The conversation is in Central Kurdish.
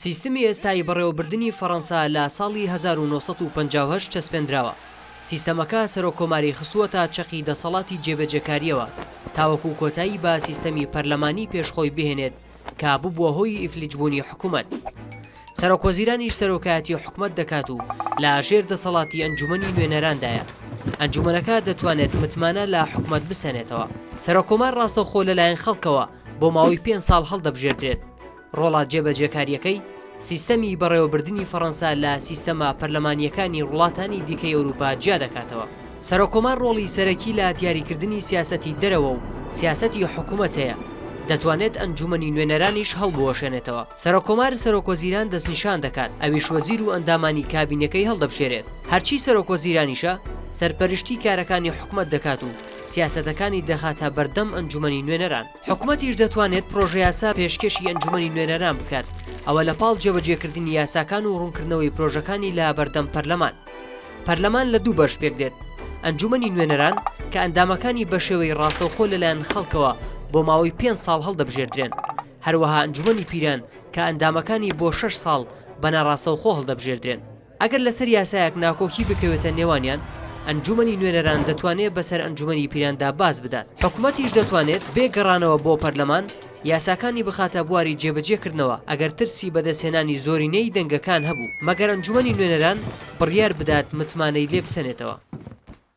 سیستمی ئێستایی بەڕێوەبردننی فەڕەنسا لە ساڵی 1950 چەسپێنراوە. سیستەمەکە سەرۆکۆماری خستووەتە چەقی دەسەڵاتی جێبەجێکاریەوە تاوەکو کۆتایی بە سیستەمی پەرلەمانی پێشخۆی بهێنێت کە ببووە هۆی ئیفلیجبوونی حکوومەت. سەرۆکۆزیرانیش سەرۆکایەتی حکوومەت دەکات و لە ژێر دەسەڵاتی ئەنجومەنی نوێنەراندایە. ئەنجومەنەکە دەتوانێت متمانە لە حکوومەت بسەنێتەوە. سەرۆکۆمار ڕاستەوخۆ لەلایەن خەڵکەوە بۆ ماوەی 5 ساڵ هەڵدەبژێردرێت. ڕۆڵات جێبەجێکاریەکەی سیستەمی بەڕێوەبردننی فەڕەنسا لە سیستەما پەرلەمانیەکانی وڵاتانی دیکەی ئەوروپا جیا دەکاتەوە. سەرۆکۆمار ڕۆڵی سەرەکی لە دیاریکردنی سیاسەتی دەرەوە و سیاسەتی حکوومەت هەیە. دەتوانێت ئەنجومەنی نوێنەرانیش هەڵبوەشێنێتەوە. سەرۆکۆمار سەرۆکۆزیران دەستنیشان دەکات ئەویش وەزیر و ئەندامانی کابینەکەی هەڵدەبشێرێت. هەرچی سەرۆکۆزیرانیشە سەرپەرشتی کارەکانی حکوومەت دەکات و سیاسەتەکانی دەخاتە بەردەم ئەنجومەنی نوێنەران. حکوومەتیش دەتوانێت پرۆژە یاسا پێشکەشی ئەنجومەنی نوێنەران بکات، ئەوە لە پاڵ جێبەجێکردنی یاساکان و ڕوونکردنەوەی پرۆژەکانی لە بەردەم پەرلەمان. پەرلەمان لە دوو بەش پێک دێت: ئەنجومەنی نوێنەران کە ئەندامەکانی بە شێوەی ڕاستەوخۆ لەلایەن خەڵکەوە بۆ ماوەی 5 ساڵ هەڵدەبژێردرێن، هەروەها ئەنجومەنی پیران کە ئەندامەکانی بۆ 6 ساڵ بەناڕاستەوخۆ هەڵدەبژێردرێن. ئەگەر لەسەر یاسایەک ناکۆکی بکەوێتە نێوانیان، ئەنجومەنی نوێنەران دەتوانێت بەسەر ئەنجومەنی پیراندا باز بدات. حکوومەتیش دەتوانێت بێگەڕانەوە بۆ پەرلەمان یاساکانی بخاتە بواری جێبەجێکردنەوە ئەگەر ترسی بەدەستهێنانی زۆرینەی دەنگەکان هەبوو، مەگەر ئەنجومەنی نوێنەران بڕیار بدات متمانەی لێ بسەنێتەوە.